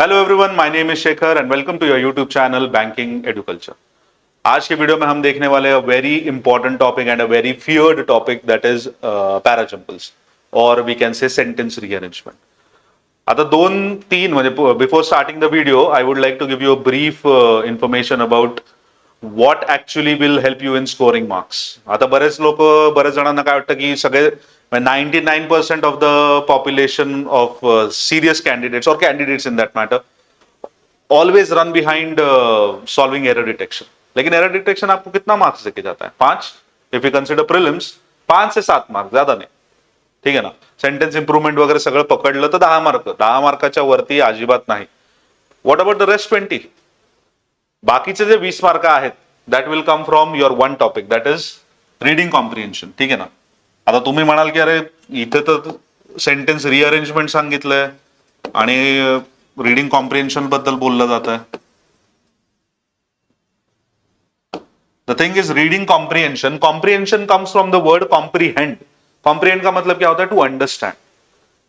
Hello everyone, my name is Shekhar and welcome to your YouTube channel banking Educulture. आज के video में हम देखने वाले very important topic and a very feared topic that is parajumbles और we can say sentence rearrangement. आता दोन तीन म्हणजे before starting the video I would like to give you a brief information about what actually will help you in scoring marks. आता बरेच जणांना काय वाटतं की सगळे 99% of the population of serious candidates or candidates in that matter always run behind solving error detection। लेकिन error detection आपको कितना मार्क्स देके जाता है? 5। If you consider prelims 5 say 7 marks, ज्यादा नहीं, ठीक है ना। सेंटेन्स इंप्रूव्हमेंट वगैरे सगळं पकडलं तर 10 मार्क, 10 मार्काच्या वरती अजिबात नाही। What about the rest 20? बाकीचे जे 20 मार्क आहेत that will come from your one topic that is reading comprehension, ठीक आहे ना। आता तुम्ही म्हणाल की अरे इथे तर सेंटेन्स रिअरेंजमेंट सांगितलंय आणि रीडिंग कॉम्प्रिहेन्शन बद्दल बोललं जात आहे। The thing is reading comprehension, comprehension comes from the word comprehend. Comprehend का मतलब क्या होता है? टू अंडरस्टैंड,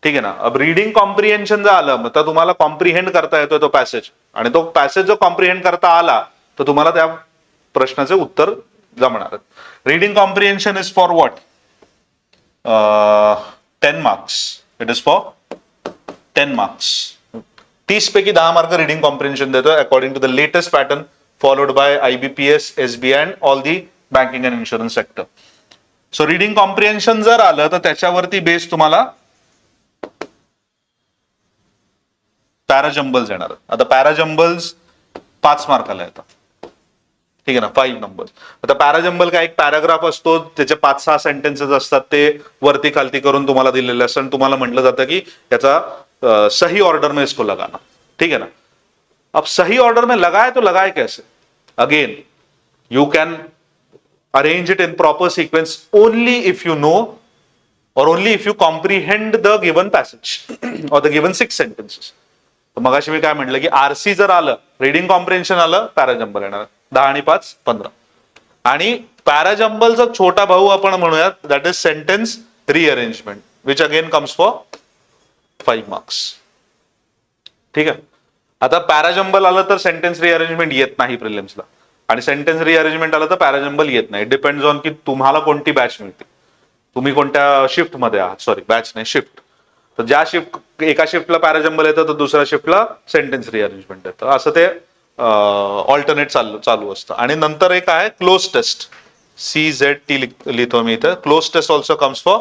ठीक है ना। अब रीडिंग कॉम्प्रिहेन्शन जर आलं तर तुम्हाला कॉम्प्रिहेंड करता येतोय तो पॅसेज, आणि तो पॅसेज जो कॉम्प्रिहेंड करता आला तर तुम्हाला त्या प्रश्नाचे उत्तर जमणार। Reading comprehension is for what? 10 marks. It is for 10 marks. 30 पैकी 10 मार्क रीडिंग कॉम्प्रिहेन्शन देतोय according to the latest pattern followed by IBPS, SBI and all the banking and insurance sector. So reading comprehension जर आलं तर त्याच्यावरती base तुम्हाला पॅराजम्बल्स येणार। आता पॅराजम्बल्स 5 मार्काला येतात, ठीक आहे ना, 5 नंबर्स। आता पॅराजम्बल का एक पॅराग्राफ असतो, त्याचे 5-6 सेंटेन्सेस असतात, ते वरती खालती करून तुम्हाला दिलेले असतात। तुम्हाला म्हटलं जातं की याचा सही ऑर्डर में इसको लगाना, ठीक है ना। अब सही ऑर्डर में लगाए तो लगाए कैसे? Again you can arrange it in proper sequence only if you know और only if you comprehend the given passage और द गिवन 6 सेंटेन्सेस। मगाशी मी काय म्हटलं की आरसी जर आलं, रीडिंग कॉम्प्रिहेन्शन आलं, पॅराजम्बल येणार। 10 आणि 5 15। आणि पॅराजम्बलचा छोटा भाऊ आपण म्हणूयात that is sentence rearrangement which again comes for 5 marks, ठीक आहे। आता पॅराजम्बल आलं तर सेंटेन्स रिअरेंजमेंट येत नाही प्रिलिम्सला, आणि सेंटेन्स रिअरेंजमेंट आलं तर पॅराजम्बल येत नाही। डिपेंड्स ऑन की तुम्हाला कोणती बॅच मिळते, तुम्ही कोणत्या शिफ्ट मध्ये आहात। सॉरी, बॅच नाही, शिफ्ट। तर ज्या शिफ्ट, एका शिफ्टला पॅराजम्बल येतं तर दुसऱ्या शिफ्टला सेंटेन्स रिअरेंजमेंट येतं, असं ते ऑल्टरनेट चालू असतं। आणि नंतर एक आहे क्लोज टेस्ट, CZT लिहितो मी इथं। Cloze test also comes for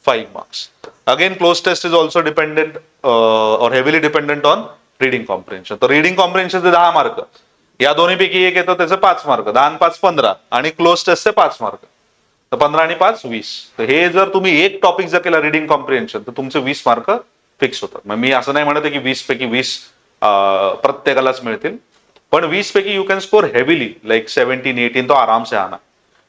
5 marks. Again cloze test is also dependent और heavily dependent on reading comprehension. तर रीडिंग कॉम्प्रिहेन्शनचे 10 मार्क, या दोन्हीपैकी एक येतं त्याचे 5 मार्क, 10 आणि 5 15, आणि क्लोज टेस्टचे 5 मार्क, तर 15 आणि 5 20। तर हे जर तुम्ही एक टॉपिक जर केला रीडिंग कॉम्प्रिहेन्शन तर तुमचे 20 मार्क फिक्स होतात। मग मी असं नाही म्हणत की 20 पैकी 20 प्रत्येकालाच मिळतील, पण 20 पैकी you can score heavily like 17-18 तो आराम से आना,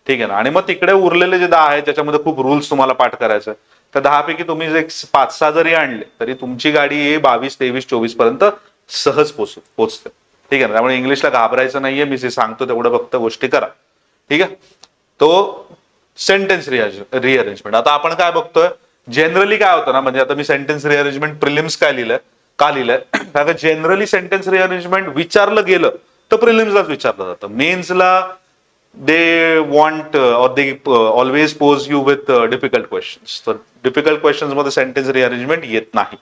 ठीक आहे ना। आणि मग तिकडे उरलेले जे 10 आहेत त्याच्यामध्ये खूप रूल्स तुम्हाला पाठ करायचं, तर 10 पैकी तुम्ही जे 5-6 जरी आणले तरी तुमची गाडी 22, 23, 24 पर्यंत सहज पोहोचते, ठीक आहे ना। त्यामुळे इंग्लिशला घाबरायचं नाहीये, मी जे सांगतो तेवढं फक्त गोष्टी करा, ठीक आहे। तो सेंटेन्स रिअरेंजमेंट। आता आपण काय बघतोय, जनरली काय होतं ना, म्हणजे आता मी सेंटेन्स रिअरेंजमेंट प्रिलिम्स काय लिहिलंय, का लिहिलंय, कारण जनरली सेंटेन्स रिअरेंजमेंट विचारलं गेलं तर प्रिलिम्सलाच विचारलं जातं। मेन्सला दे वॉन्ट और they always pose you with difficult questions. तर डिफिकल्ट क्वेश्चन्स मध्ये सेंटेन्स रिअरेंजमेंट येत नाही,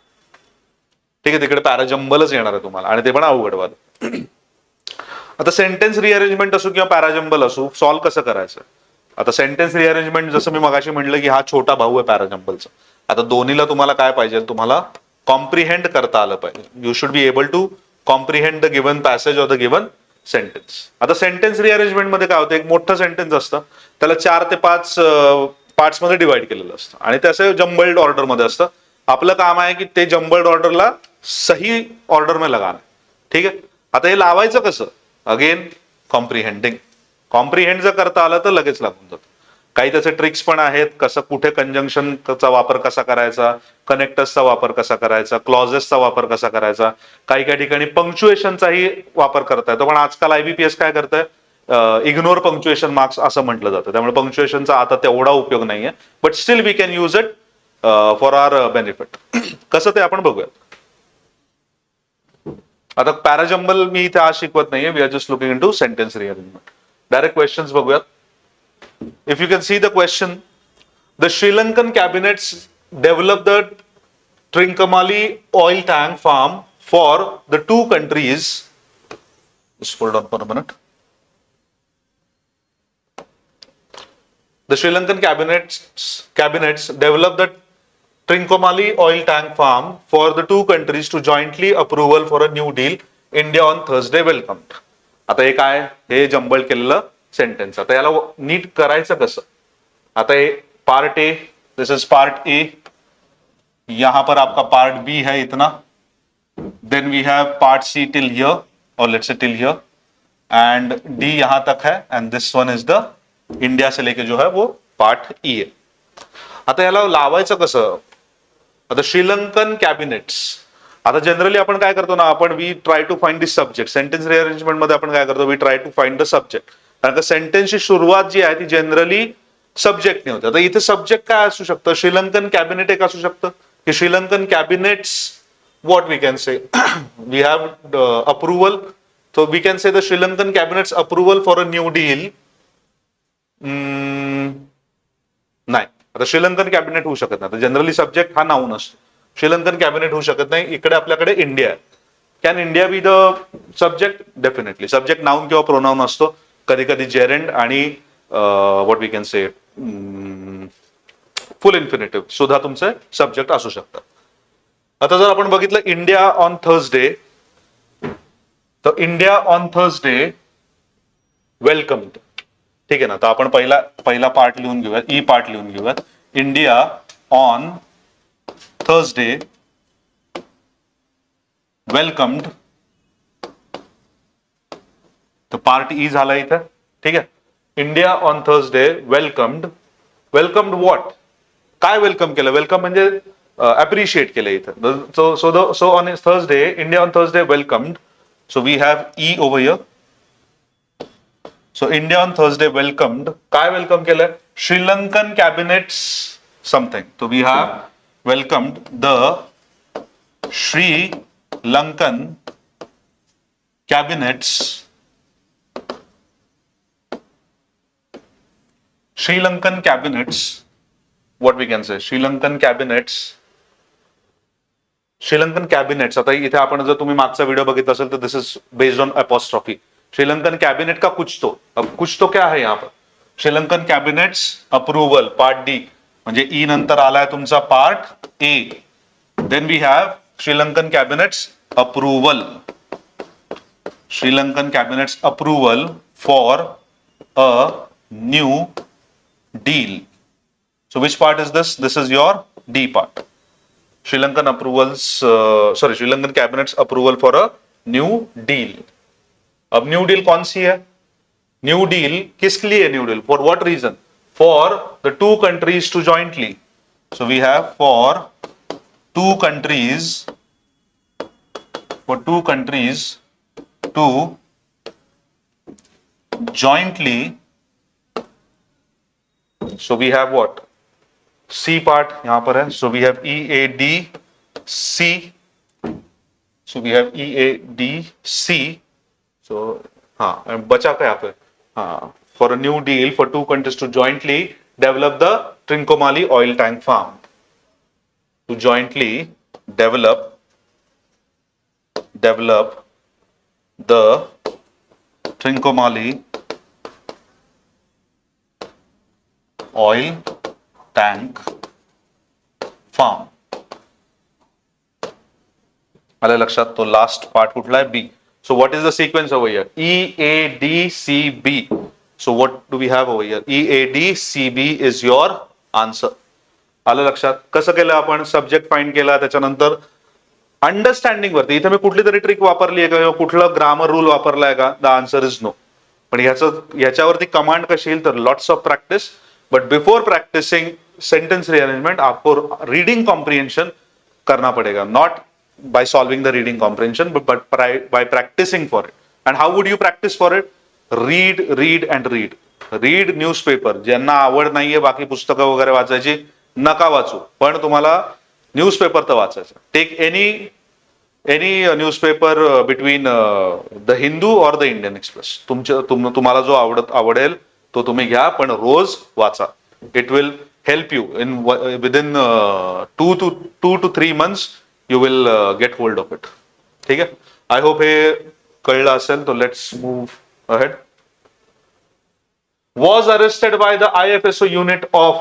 ठीक आहे। तिकडे पॅराजम्बलच येणार आहे तुम्हाला, आणि ते पण अवघडवाद। आता सेंटेन्स रिअरेंजमेंट असो किंवा पॅराजम्बल असो, सॉल्व्ह कसं करायचं? आता सेंटेन्स रिअरेंजमेंट जसं मी मगाशी म्हटलं की हा छोटा भाऊ आहे पॅराजम्बलचा। आता दोन्हीला तुम्हाला काय पाहिजे? तुम्हाला कॉम्प्रिहेंड करता आलं पाहिजे। You should be able to comprehend the given passage or the given sentence. आता सेंटेन्स रिअरेंजमेंट मध्ये काय होतं, एक मोठं सेंटेन्स असतं, त्याला 4 ते 5 पार्ट्स मध्ये डिवाइड केलेलं असतं, आणि ते असं जम्बल्ड ऑर्डर मध्ये असतं। आपलं काम आहे की ते जम्बल्ड ऑर्डरला सही ऑर्डर में लगाना, ठीक आहे। आता हे लावायचं कसं? Again comprehending. कॉम्प्रिहेंड जर करता आलं तर लगेच लागून जातं। काही त्याचे ट्रिक्स पण आहेत, कसं कुठे कंजंक्शनचा वापर कसा करायचा, कनेक्टर्सचा वापर कसा करायचा, क्लॉजेसचा वापर कसा करायचा, काही काही ठिकाणी पंक्च्युएशनचाही वापर करता येतो। पण आजकाल IBPS काय करतंय, इग्नोर पंक्च्युएशन मार्क्स असं म्हटलं जातं, त्यामुळे पंक्च्युएशनचा आता तेवढा उपयोग नाहीये, but still we can use it for our benefit. कसं ते आपण बघूया। आता पॅराजंबल मी इथे आज शिकवत नाहीये, we are just looking into sentence rearrangement. Direct questions बघूयात. If you can see the question, the Sri Lankan cabinets develop the Trincomalee oil tank farm for the two countries. Just hold on for a minute. The Sri Lankan cabinets developed the Trincomalee oil tank farm for the two countries to jointly approval for a new deal. India on Thursday welcomed. आता हे काय, हे jumble केलेलं sentence. आता याला नीट करायचं कसं? आता हे part A, this is part A. यहां पर आपका पार्ट बी है इतना, then we have part C till here, और let's say till here, and D यहां तक है, and this one is the India से लेके जो है वो पार्ट ई है. आता याला लावायचं कसं? आता श्रीलंकन कॅबिनेट्स, आता जनरली आपण काय करतो ना, आपण we try to find this subject. Sentence rearrangement मध्ये आपण काय करतो, we try to find the subject. कारण का सेंटेन्सची सुरुवात जी आहे ती जनरली सब्जेक्टने होते. आता इथे सब्जेक्ट काय असू शकतं? श्रीलंकन कॅबिनेट एक असू शकतं की Sri Lankan cabinets, what we can say, we have approval, so we can say the Sri Lankan cabinet's approval for a new deal. नाही, आता श्रीलंकन कॅबिनेट होऊ शकत नाही. जनरली सब्जेक्ट हा नाऊन असतो, श्रीलंकन कॅबिनेट होऊ शकत नाही. इकडे आपल्याकडे इंडिया आहे. Can India be the subject? Definitely. Subject noun किंवा प्रोनाऊन असतो, कधी कधी जेरेंड आणि what we can say full infinitive सुद्धा तुमचे सब्जेक्ट असू शकतात. आता जर आपण बघितलं इंडिया ऑन थर्सडे, तर इंडिया ऑन थर्सडे वेलकम्ड. ठीक आहे ना. तर आपण पहिला पार्ट लिहून घेऊयात, ई पार्ट लिहून घेऊयात. India on Thursday welcomed. तर पार्ट ई झाला इथं. ठीक आहे. India on Thursday welcomed. Welcomed what? काय वेलकम केलं? वेलकम म्हणजे appreciate केलं इथं. So on Thursday, India on Thursday welcomed. So we have E over here. So India on Thursday welcomed. काय वेलकम केलं? Sri Lankan cabinets something. So we have welcomed the Sri Lankan cabinets. Sri Lankan cabinets. What we can say? Sri Lankan cabinets. Sri Lankan cabinets. आता इथे आपण जर तुम्ही मागचा video बघितला असेल तर this is based on apostrophe. Sri Lankan cabinet का कुछ तो. अब कुछ तो क्या है यहाँ पर? Sri Lankan cabinets approval, part D. म्हणजे ई नंतर आलाय तुमचा part A. Then we have Sri Lankan cabinets approval. Sri Lankan cabinets approval for a new deal. So which part is this? This is your D part. Sri Lankan approvals, Sri Lankan cabinet's approval for a new deal. अब new deal कौन सी है? New deal किसके लिए new deal? For what reason? For the two countries to jointly. So we have for two countries to jointly. So we have what? C part यहां पर है. So we have EADC. So we have EADC. So हाँ बचा क्या यहाँ पे? हाँ, for a new deal for two countries to jointly develop the Trincomalee oil tank farm. To jointly develop the Trincomalee oil tank farm. आलं लक्षात? तो last part कुठला आहे? B. So what is the sequence over here? EADCB. So what do we have over here? EADCB is your answer. आलं लक्षात? कसं केलं आपण? सब्जेक्ट फाइंड केला, त्याच्यानंतर अंडरस्टँडिंग वरती. इथे मी कुठली तरी ट्रिक वापरली आहे का? कुठलं ग्रामर रूल वापरलाय का? The answer is no. पण ह्याच्यावरती कमांड कशी येईल? तर lots of practice. But before practicing sentence rearrangement आपको रीडिंग कॉम्प्रिहेंशन करना पड़ेगा. Not by solving the reading comprehension but by practicing for it. And how would you practice for it? read and read newspaper. ज्यांना आवड नाहीये बाकी पुस्तकं वगैरे वाचायची, नका वाचू, पण तुम्हाला न्यूजपेपर तर वाचायचं. Take any any newspaper between the Hindu और द इंडियन एक्सप्रेस. तुम्हाला जो आवडेल तो तुम्ही घ्या, पण रोज वाचा. It will help you in within 2 to 3 months you will get hold of it. ठीक आहे. आय होप हे कळलं असेल. तो let's move ahead. Was arrested by the IFSO unit of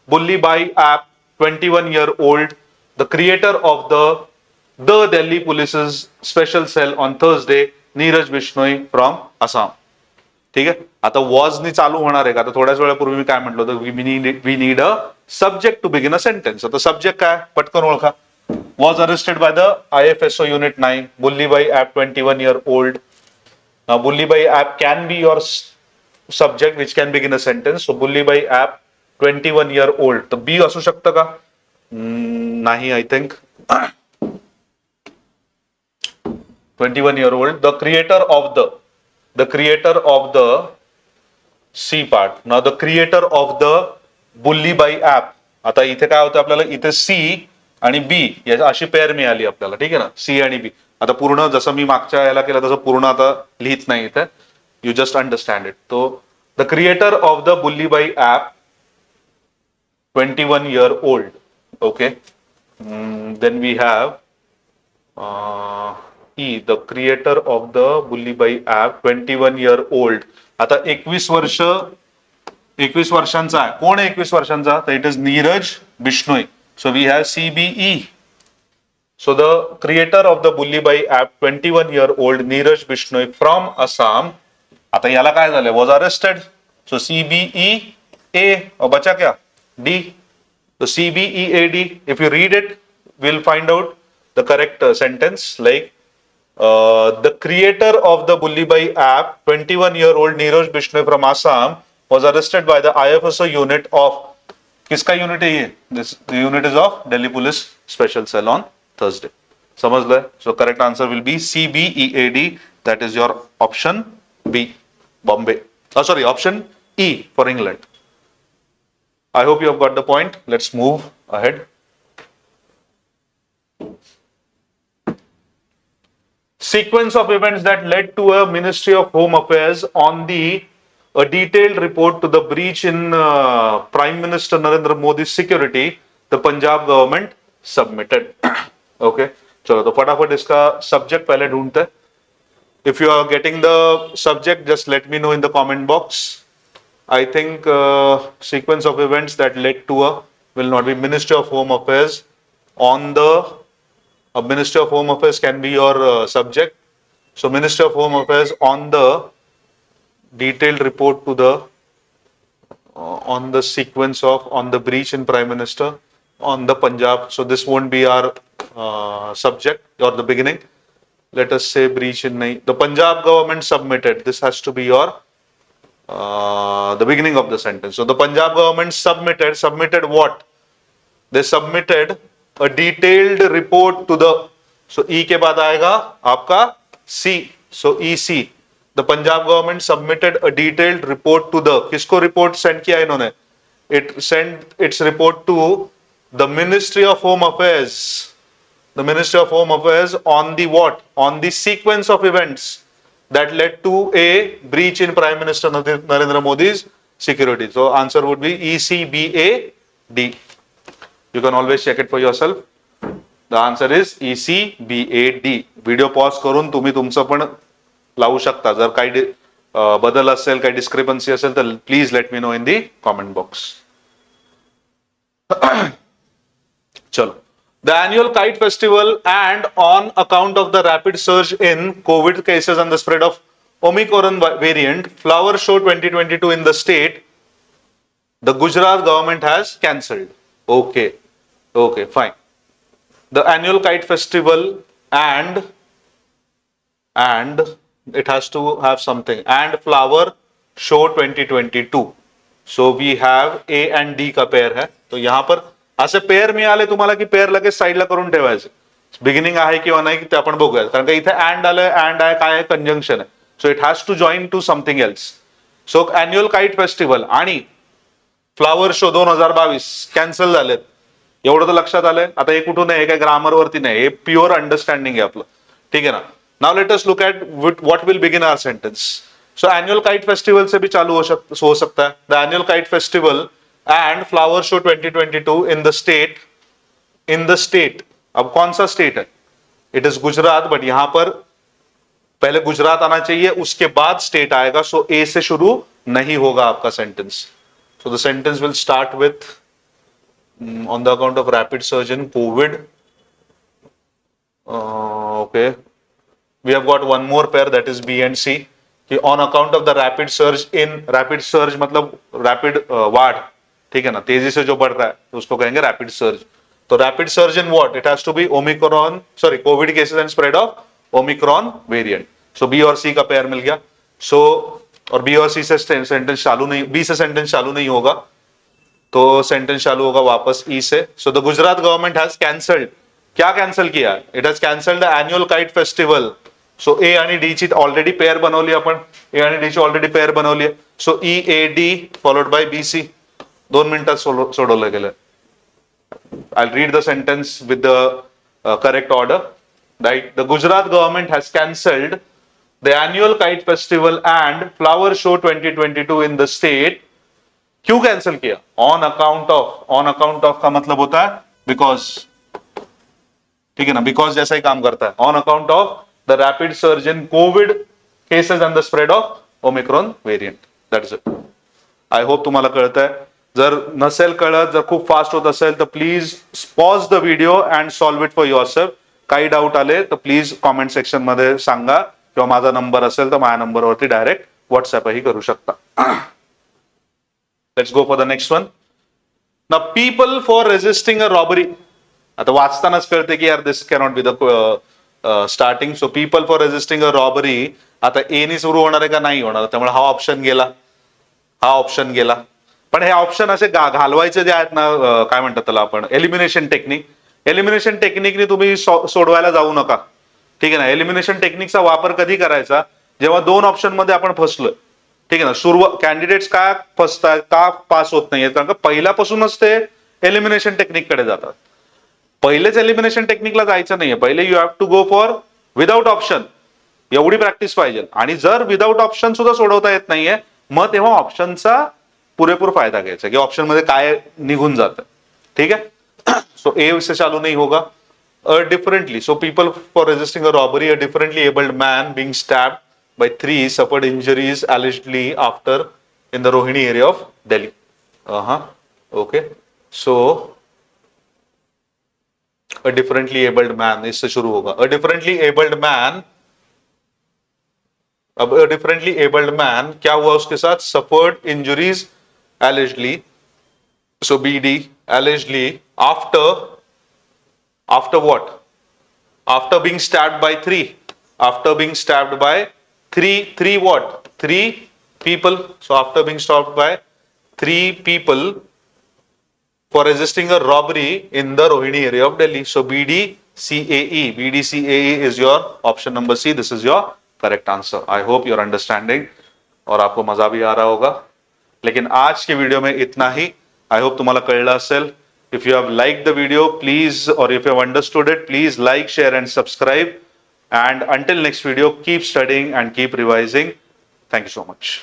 Bulli Bhai app, 21-year-old, the creator of the Delhi Police's special cell on Thursday, Neeraj Bishnoi from Assam. ठीक आहे. आता वॉजनी चालू होणार आहे का? आता थोड्याच वेळापूर्वी मी काय म्हटलं होतं, we need a subject to begin a sentence. आता सब्जेक्ट काय? पटकन ओळखा. Was arrested by the IFSO Unit 9, Bulli Bhai app, 21-year-old. Now, Bulli Bhai app can be your subject which can begin a sentence. So, Bulli Bhai app, 21-year-old. तर बी असू शकतं का? नाही, I think. 21-year-old, the creator of the C part. Now, the creator of the Bulli Bhai app. आता इथे काय होतं आपल्याला, इथे सी आणि बी अशी पेअर मिळाली आपल्याला. ठीक आहे ना, सी आणि बी. आता पूर्ण जसं मी मागच्या याला केलं तसं पूर्ण आता लिहित नाही इथे. You just understand it. So, the creator of the Bulli Bhai app, 21-year-old. Okay. Then we have E, the creator of the Bulli Bhai app, 21-year-old. आता 21 वर्षांचा आहे. कोण आहे 21 वर्षांचा? तर it is Neeraj Bishnoi. So we have CBE. So the creator of the Bulli Bhai app, 21-year-old Neeraj Bishnoi from Assam. आता याला काय झालंय? Was arrested. So CBEA. बचा क्या? D. So CBEAD. If you read it, we'll find out the correct sentence. Like the creator of the Bulli Bhai app, 21-year-old Neeraj Bishnoi from Assam, was arrested by the IFSO unit of. किसका unit है ये? This the unit is of Delhi Police Special Cell on Thursday. समझ? So correct answer will be CBEAD. That is your option B, Bombay. Sorry, option E for England. I hope you have got the point. Let's move ahead. Sequence of events that led to a Ministry of Home Affairs on a detailed report to the breach in Prime Minister Narendra Modi's security, the Punjab government submitted. Okay, चलो तो फटाफट इसका subject पहले ढूंढते हैं. If you are getting the subject, just let me know in the comment box. I think sequence of events that led to will not be Ministry of Home Affairs on the Ministry of Home Affairs can be your subject. So Ministry of Home Affairs on the detailed report to the on the sequence of on the breach in Prime Minister on the Punjab. So this won't be our subject or the beginning. Let us say breach in the Punjab government submitted. This has to be your the beginning of the sentence. So the Punjab government submitted what? They submitted a detailed report to the. So E के बाद आएगा आपका C. So EC. The Punjab government submitted a detailed report to the. किसको report send KIA इन्होंने? It sent its report to the Ministry of Home Affairs. The Ministry of Home Affairs on the what? On the sequence of events that led to a breach in Prime Minister Narendra Modi's security. So answer would be ECBAD. You can always check it for yourself. The answer is ECBAD. Video pause करून तुम्ही तुमचं पण लावू शकता. जर काही बदल असेल, काही डिस्क्रिपन्सी असेल तर please let me know in the comment box. चलो. The annual Kite Festival and on account of the rapid surge in COVID cases and the spread of Omicron variant, Flower Show 2022 in the state, the Gujarat government has cancelled. Okay, fine. The annual Kite Festival and it has to have something and Flower Show 2022. So we have A and D का pair है. तो यहाँ पर असे pair मिळाले तुम्हाला की pair लगेच साईडला करून ठेवायचे. बिगिनिंग आहे किंवा नाही ते आपण बघूया. कारण का इथे अँड आलंय, अँड आहे, काय कंजंक्शन आहे. So it has to join to something else. So annual kite festival आणि फ्लावर शो 2022 कॅन्सल झालेत. एवढं तर लक्षात आलंय. आता हे कुठून आहे, हे काय ग्रामर वरती नाही, हे प्युअर अंडरस्टँडिंग आहे आपलं. ठीक है ना. Now let us look at what will begin our sentence. So annual kite festival से भी चालू हो सकता है. The annual kite festival and flower show 2022 in the state. अब कौन सा स्टेट है? इट इज गुजरात, बट यहां पर पहले गुजरात आना चाहिए, उसके बाद स्टेट आएगा. सो ए से शुरू नहीं होगा आपका sentence. So the sentence will start with on the account of rapid surge in COVID. Okay, we have got one more pair, that is B and C. On account of the rapid surge मतलब rapid वाढ़, ठीक है ना, तेजी से जो बढ़ रहा है तो उसको कहेंगे rapid surge. तो rapid surge in what? It has to be COVID cases and spread of Omicron variant. So B और C का पेयर मिल गया. So और B और C से सेंटेंस चालू नहीं, B से सेंटेंस चालू नहीं होगा, तो सेंटेंस चालू होगा वापस ई से. So the Gujarat government has cancelled. क्या कैंसल किया? It has cancelled the annual kite festival. So A आणि डी ची ऑलरेडी पेअर बनवली आपण, ए आणि डी ची ऑलरेडी पेअर बनवली आहे. So E A D followed by B C. 2 मिनिटात सोडवलं गेलं. I read the sentence with the correct order. Right. The Gujarat government has cancelled the annual kite festival and flower show 2022 in the state. क्यों cancel किया? On account of. On account of का मतलब होता है because. ठीक है ना, because जैसा ही काम करता है. On account of the rapid surge in Covid cases end the spread of Omicron variant. That is it. I hope तुम्हाला कळतंय. जर नसेल कळत, जर खूप फास्ट होत असेल तर please pause the video and solve it for your self. काही डाऊट आले तर प्लीज कॉमेंट सेक्शन मध्ये सांगा, किंवा माझा नंबर असेल तर माझ्या नंबरवरती डायरेक्ट व्हॉट्सअपही करू शकता. Let's go for the next one. Now, people for resisting a robbery. आता वाचतानाच कळते की यार this cannot be the starting. So people for resisting a robbery. आता ए नी सुरू होणार आहे का नाही होणार, त्यामुळे हा ऑप्शन गेला, हा ऑप्शन गेला. पण हे ऑप्शन असे घालवायचे जे आहेत ना, काय म्हणतात त्याला आपण, एलिमिनेशन टेक्निक. एलिमिनेशन टेक्निकने तुम्ही सोडवायला जाऊ नका. ठीक आहे ना. एलिमिनेशन टेक्निकचा वापर कधी करायचा? जेव्हा 2 ऑप्शन मध्ये आपण फसलोय. ठीक आहे ना. कॅन्डिडेट्स का फसतात, का पास होत नाहीये? कारण का पहिल्यापासूनच ते एलिमिनेशन टेक्निककडे जातात. पहिलेच एलिमिनेशन टेक्निकला जायचं नाहीये. पहिले you have to go for without option. एवढी प्रॅक्टिस पाहिजे. आणि जर विदाउट ऑप्शन सुद्धा सोडवता येत नाहीये, मग तेव्हा ऑप्शनचा पुरेपूर फायदा घ्यायचा की ऑप्शन मध्ये काय निघून जातं. ठीक आहे. सो ए से चालू नहीं होगा. Differently. So people for resisting a robbery, a differently abled man being stabbed by 3 suffered injuries allegedly after in the Rohini area of Delhi. Okay. So a differently abled man, इससे शुरू होगा. A differently abled man. अब a differently abled man क्या हुआ उसके साथ? Suffered injuries allegedly. So BD allegedly after what? After being stabbed by 3. After being stabbed by three what? 3 people. So after being stopped by 3 people for resisting a robbery in the Rohini area of Delhi. So BDCAE. BDCAE is your option number C. This is your correct answer. I hope you're understanding और आपको मजा भी आ रहा होगा. लेकिन आज के video में इतना ही. I hope तुम्हाला कळलं असेल. If you have liked the video, please, or if you have understood it, please like, share and subscribe. And until next video, keep studying and keep revising. Thank you so much.